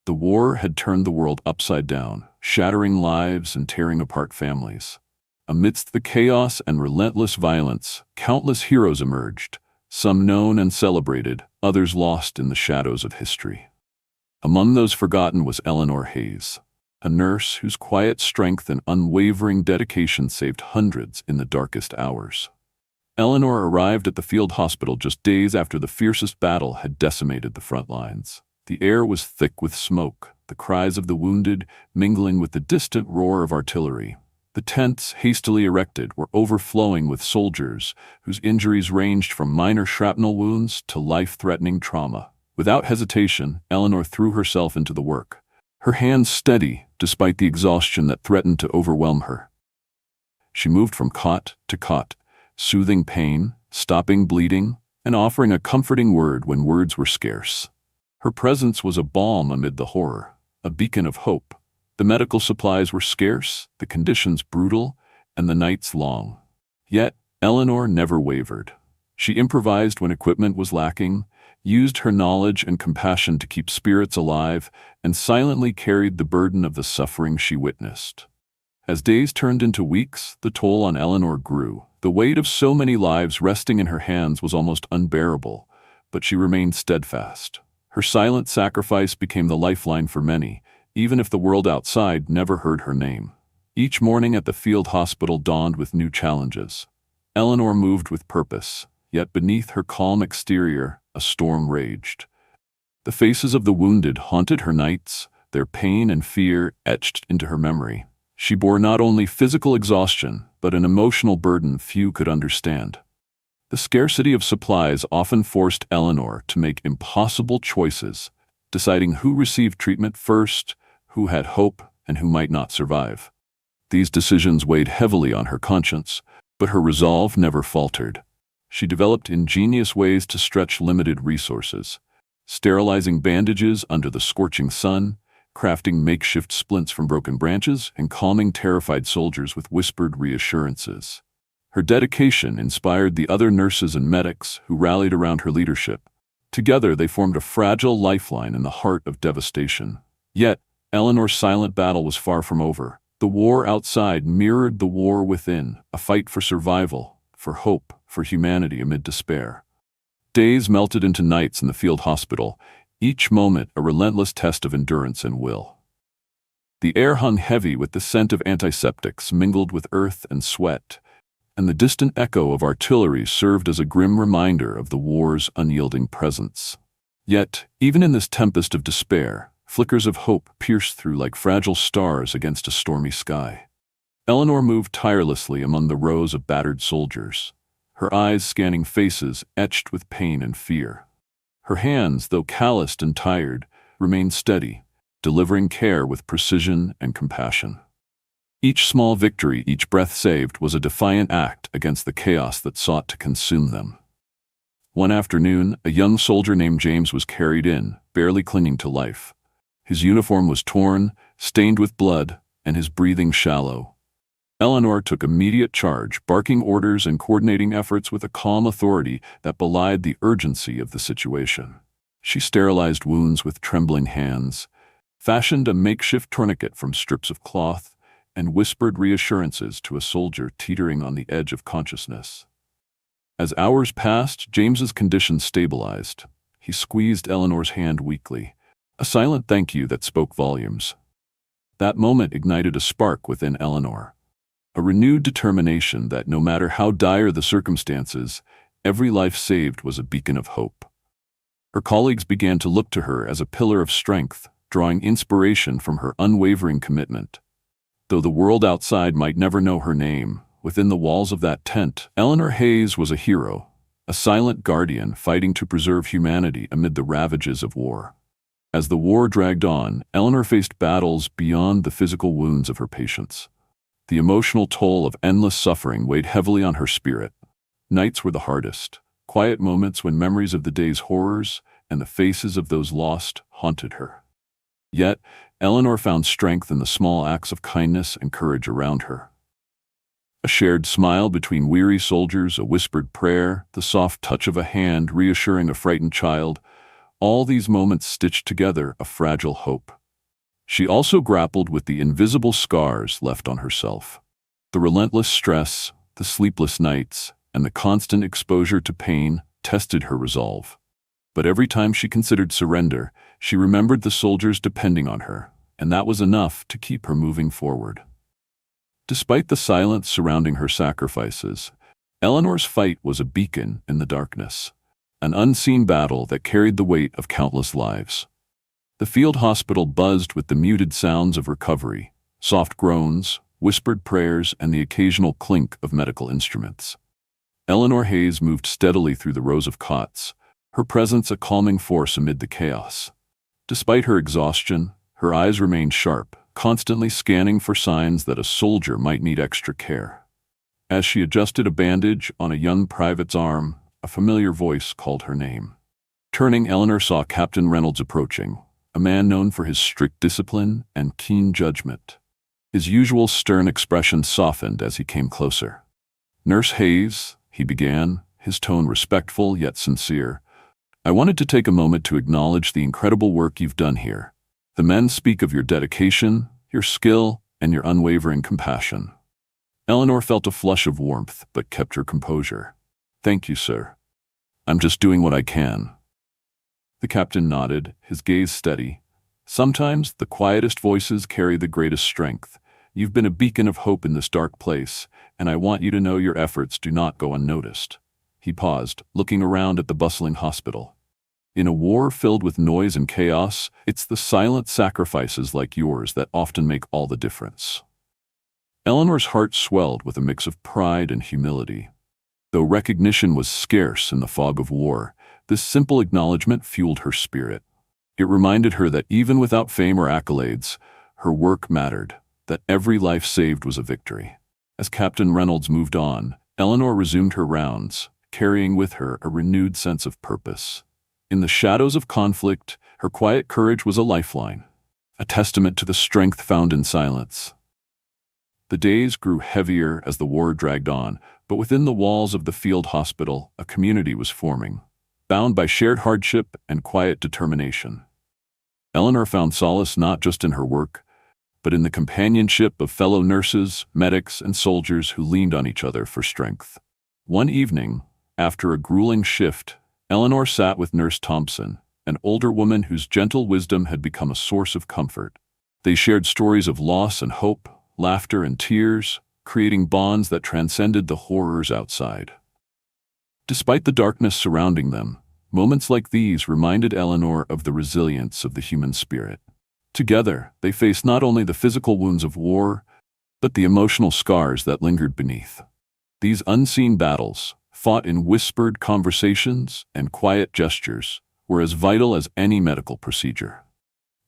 The war had turned the world upside down, shattering lives and tearing apart families. Amidst the chaos and relentless violence, countless heroes emerged, some known and celebrated, others lost in the shadows of history. Among those forgotten was Eleanor Hayes, a nurse whose quiet strength and unwavering dedication saved hundreds in the darkest hours. Eleanor arrived at the field hospital just days after the fiercest battle had decimated the front lines. The air was thick with smoke, the cries of the wounded mingling with the distant roar of artillery. The tents, hastily erected, were overflowing with soldiers whose injuries ranged from minor shrapnel wounds to life-threatening trauma. Without hesitation, Eleanor threw herself into the work, her hands steady despite the exhaustion that threatened to overwhelm her. She moved from cot to cot, soothing pain, stopping bleeding, and offering a comforting word when words were scarce. Her presence was a balm amid the horror, a beacon of hope. The medical supplies were scarce, the conditions brutal, and the nights long. Yet, Eleanor never wavered. She improvised when equipment was lacking, used her knowledge and compassion to keep spirits alive, and silently carried the burden of the suffering she witnessed. As days turned into weeks, the toll on Eleanor grew. The weight of so many lives resting in her hands was almost unbearable, but she remained steadfast. Her silent sacrifice became the lifeline for many, even if the world outside never heard her name. Each morning at the field hospital dawned with new challenges. Eleanor moved with purpose, yet beneath her calm exterior, a storm raged. The faces of the wounded haunted her nights, their pain and fear etched into her memory. She bore not only physical exhaustion, but an emotional burden few could understand. The scarcity of supplies often forced Eleanor to make impossible choices, deciding who received treatment first, who had hope, and who might not survive. These decisions weighed heavily on her conscience, but her resolve never faltered. She developed ingenious ways to stretch limited resources, sterilizing bandages under the scorching sun, crafting makeshift splints from broken branches, and calming terrified soldiers with whispered reassurances. Her dedication inspired the other nurses and medics who rallied around her leadership. Together, they formed a fragile lifeline in the heart of devastation. Yet, Eleanor's silent battle was far from over. The war outside mirrored the war within, a fight for survival, for hope, for humanity amid despair. Days melted into nights in the field hospital, each moment a relentless test of endurance and will. The air hung heavy with the scent of antiseptics mingled with earth and sweat, and the distant echo of artillery served as a grim reminder of the war's unyielding presence. Yet, even in this tempest of despair, flickers of hope pierced through like fragile stars against a stormy sky. Eleanor moved tirelessly among the rows of battered soldiers, her eyes scanning faces etched with pain and fear. Her hands, though calloused and tired, remained steady, delivering care with precision and compassion. Each small victory, each breath saved, was a defiant act against the chaos that sought to consume them. One afternoon, a young soldier named James was carried in, barely clinging to life. His uniform was torn, stained with blood, and his breathing shallow. Eleanor took immediate charge, barking orders and coordinating efforts with a calm authority that belied the urgency of the situation. She sterilized wounds with trembling hands, fashioned a makeshift tourniquet from strips of cloth, and whispered reassurances to a soldier teetering on the edge of consciousness. As hours passed, James's condition stabilized. He squeezed Eleanor's hand weakly, a silent thank you that spoke volumes. That moment ignited a spark within Eleanor, a renewed determination that no matter how dire the circumstances, every life saved was a beacon of hope. Her colleagues began to look to her as a pillar of strength, drawing inspiration from her unwavering commitment. Though the world outside might never know her name, within the walls of that tent, Eleanor Hayes was a hero, a silent guardian fighting to preserve humanity amid the ravages of war. As the war dragged on, Eleanor faced battles beyond the physical wounds of her patients. The emotional toll of endless suffering weighed heavily on her spirit. Nights were the hardest, quiet moments when memories of the day's horrors and the faces of those lost haunted her. Yet, Eleanor found strength in the small acts of kindness and courage around her. A shared smile between weary soldiers, a whispered prayer, the soft touch of a hand reassuring a frightened child, all these moments stitched together a fragile hope. She also grappled with the invisible scars left on herself. The relentless stress, the sleepless nights, and the constant exposure to pain tested her resolve. But every time she considered surrender, she remembered the soldiers depending on her, and that was enough to keep her moving forward. Despite the silence surrounding her sacrifices, Eleanor's fight was a beacon in the darkness, an unseen battle that carried the weight of countless lives. The field hospital buzzed with the muted sounds of recovery, soft groans, whispered prayers, and the occasional clink of medical instruments. Eleanor Hayes moved steadily through the rows of cots, her presence a calming force amid the chaos. Despite her exhaustion, her eyes remained sharp, constantly scanning for signs that a soldier might need extra care. As she adjusted a bandage on a young private's arm, a familiar voice called her name. Turning, Eleanor saw Captain Reynolds approaching, a man known for his strict discipline and keen judgment. His usual stern expression softened as he came closer. "Nurse Hayes," he began, his tone respectful yet sincere, "I wanted to take a moment to acknowledge the incredible work you've done here. The men speak of your dedication, your skill, and your unwavering compassion." Eleanor felt a flush of warmth but kept her composure. "Thank you, sir. I'm just doing what I can." The captain nodded, his gaze steady. "Sometimes the quietest voices carry the greatest strength. You've been a beacon of hope in this dark place, and I want you to know your efforts do not go unnoticed." He paused, looking around at the bustling hospital. "In a war filled with noise and chaos, it's the silent sacrifices like yours that often make all the difference." Eleanor's heart swelled with a mix of pride and humility. Though recognition was scarce in the fog of war, this simple acknowledgement fueled her spirit. It reminded her that even without fame or accolades, her work mattered, that every life saved was a victory. As Captain Reynolds moved on, Eleanor resumed her rounds, carrying with her a renewed sense of purpose. In the shadows of conflict, her quiet courage was a lifeline, a testament to the strength found in silence. The days grew heavier as the war dragged on, but within the walls of the field hospital, a community was forming, bound by shared hardship and quiet determination. Eleanor found solace not just in her work, but in the companionship of fellow nurses, medics, and soldiers who leaned on each other for strength. One evening, after a grueling shift, Eleanor sat with Nurse Thompson, an older woman whose gentle wisdom had become a source of comfort. They shared stories of loss and hope, laughter and tears, creating bonds that transcended the horrors outside. Despite the darkness surrounding them, moments like these reminded Eleanor of the resilience of the human spirit. Together, they faced not only the physical wounds of war, but the emotional scars that lingered beneath. These unseen battles, fought in whispered conversations and quiet gestures, were as vital as any medical procedure.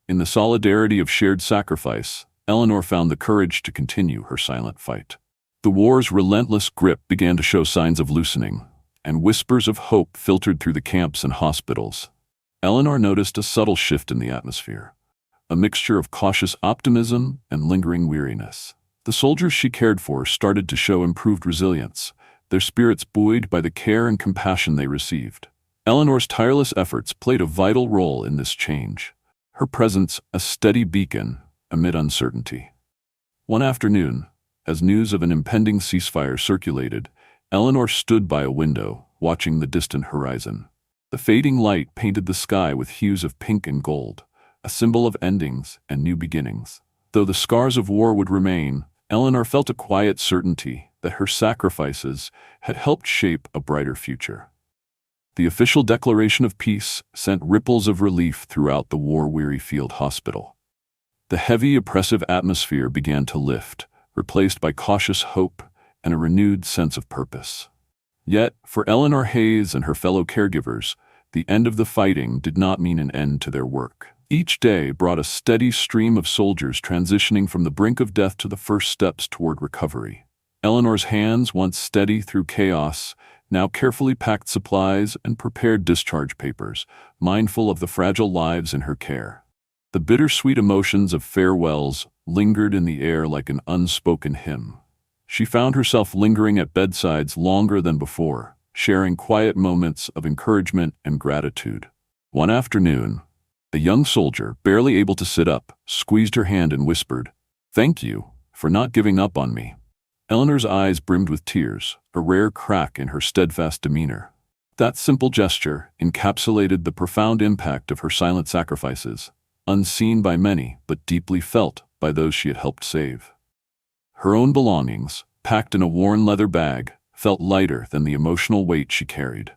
In the solidarity of shared sacrifice, Eleanor found the courage to continue her silent fight. The war's relentless grip began to show signs of loosening, and whispers of hope filtered through the camps and hospitals. Eleanor noticed a subtle shift in the atmosphere, a mixture of cautious optimism and lingering weariness. The soldiers she cared for started to show improved resilience, their spirits buoyed by the care and compassion they received. Eleanor's tireless efforts played a vital role in this change, her presence a steady beacon amid uncertainty. One afternoon, as news of an impending ceasefire circulated, Eleanor stood by a window, watching the distant horizon. The fading light painted the sky with hues of pink and gold, a symbol of endings and new beginnings. Though the scars of war would remain, Eleanor felt a quiet certainty that her sacrifices had helped shape a brighter future. The official declaration of peace sent ripples of relief throughout the war-weary field hospital. The heavy, oppressive atmosphere began to lift, replaced by cautious hope and a renewed sense of purpose. Yet, for Eleanor Hayes and her fellow caregivers, the end of the fighting did not mean an end to their work. Each day brought a steady stream of soldiers transitioning from the brink of death to the first steps toward recovery. Eleanor's hands, once steady through chaos, now carefully packed supplies and prepared discharge papers, mindful of the fragile lives in her care. The bittersweet emotions of farewells lingered in the air like an unspoken hymn. She found herself lingering at bedsides longer than before, sharing quiet moments of encouragement and gratitude. One afternoon, A young soldier, barely able to sit up, squeezed her hand and whispered, "Thank you for not giving up on me." Eleanor's eyes brimmed with tears, a rare crack in her steadfast demeanor. That simple gesture encapsulated the profound impact of her silent sacrifices, unseen by many but deeply felt by those she had helped save. Her own belongings, packed in a worn leather bag, felt lighter than the emotional weight she carried.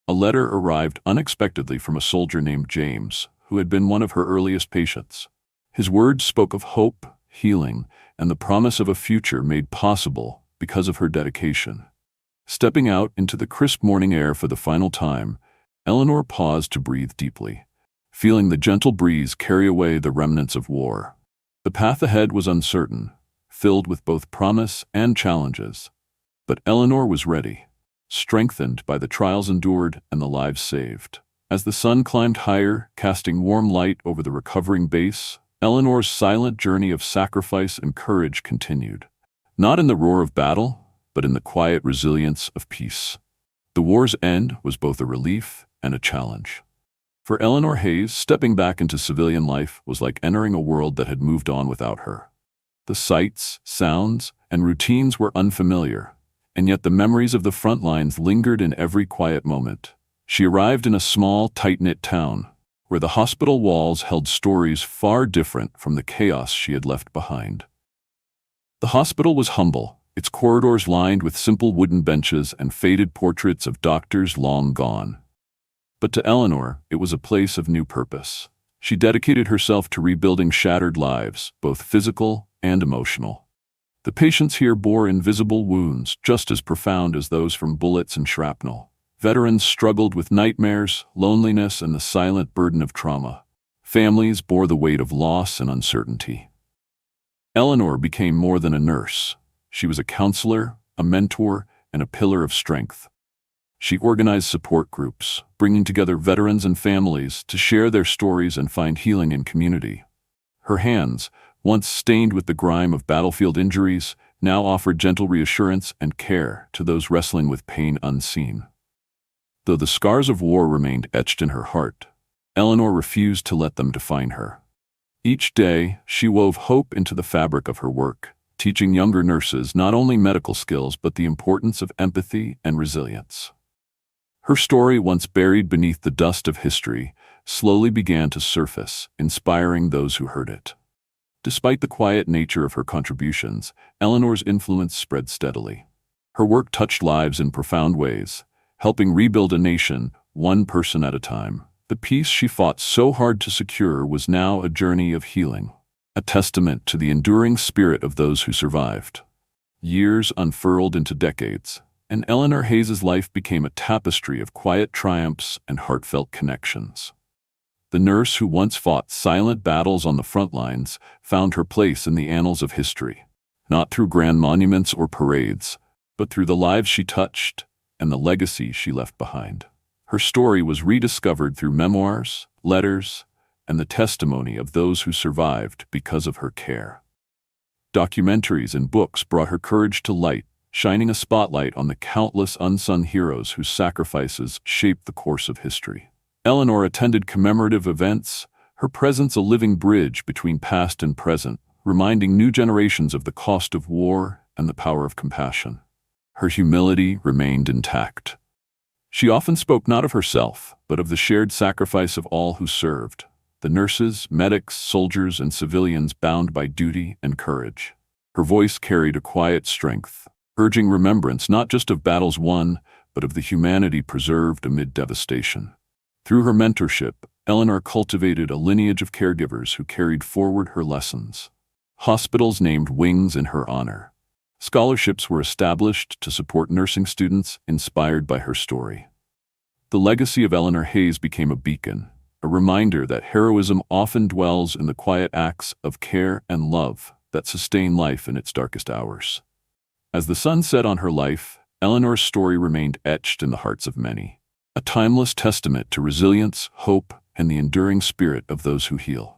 A letter arrived unexpectedly from a soldier named James, who had been one of her earliest patients. His words spoke of hope, healing, and the promise of a future made possible because of her dedication. Stepping out into the crisp morning air for the final time, Eleanor paused to breathe deeply, feeling the gentle breeze carry away the remnants of war. The path ahead was uncertain, filled with both promise and challenges. But Eleanor was ready, strengthened by the trials endured and the lives saved. As the sun climbed higher, casting warm light over the recovering base, Eleanor's silent journey of sacrifice and courage continued. Not in the roar of battle, but in the quiet resilience of peace. The war's end was both a relief and a challenge. For Eleanor Hayes, stepping back into civilian life was like entering a world that had moved on without her. The sights, sounds, and routines were unfamiliar, and yet the memories of the front lines lingered in every quiet moment. She arrived in a small, tight-knit town, where the hospital walls held stories far different from the chaos she had left behind. The hospital was humble, its corridors lined with simple wooden benches and faded portraits of doctors long gone. But to Eleanor, it was a place of new purpose. She dedicated herself to rebuilding shattered lives, both physical and emotional. The patients here bore invisible wounds just as profound as those from bullets and shrapnel. Veterans struggled with nightmares, loneliness, and the silent burden of trauma. Families bore the weight of loss and uncertainty. Eleanor became more than a nurse. She was a counselor, a mentor, and a pillar of strength. She organized support groups, bringing together veterans and families to share their stories and find healing in community. Her hands, once stained with the grime of battlefield injuries, now offered gentle reassurance and care to those wrestling with pain unseen. Though the scars of war remained etched in her heart, Eleanor refused to let them define her. Each day, she wove hope into the fabric of her work, teaching younger nurses not only medical skills but the importance of empathy and resilience. Her story, once buried beneath the dust of history, slowly began to surface, inspiring those who heard it. Despite the quiet nature of her contributions, Eleanor's influence spread steadily. Her work touched lives in profound ways, helping rebuild a nation, one person at a time. The peace she fought so hard to secure was now a journey of healing, a testament to the enduring spirit of those who survived. Years unfurled into decades, and Eleanor Hayes' life became a tapestry of quiet triumphs and heartfelt connections. The nurse who once fought silent battles on the front lines found her place in the annals of history, not through grand monuments or parades, but through the lives she touched and the legacy she left behind. Her story was rediscovered through memoirs, letters, and the testimony of those who survived because of her care. Documentaries and books brought her courage to light, shining a spotlight on the countless unsung heroes whose sacrifices shaped the course of history. Eleanor attended commemorative events, her presence a living bridge between past and present, reminding new generations of the cost of war and the power of compassion. Her humility remained intact. She often spoke not of herself, but of the shared sacrifice of all who served, the nurses, medics, soldiers, and civilians bound by duty and courage. Her voice carried a quiet strength, urging remembrance not just of battles won, but of the humanity preserved amid devastation. Through her mentorship, Eleanor cultivated a lineage of caregivers who carried forward her lessons. Hospitals named wings in her honor. Scholarships were established to support nursing students inspired by her story. The legacy of Eleanor Hayes became a beacon, a reminder that heroism often dwells in the quiet acts of care and love that sustain life in its darkest hours. As the sun set on her life, Eleanor's story remained etched in the hearts of many, a timeless testament to resilience, hope, and the enduring spirit of those who heal.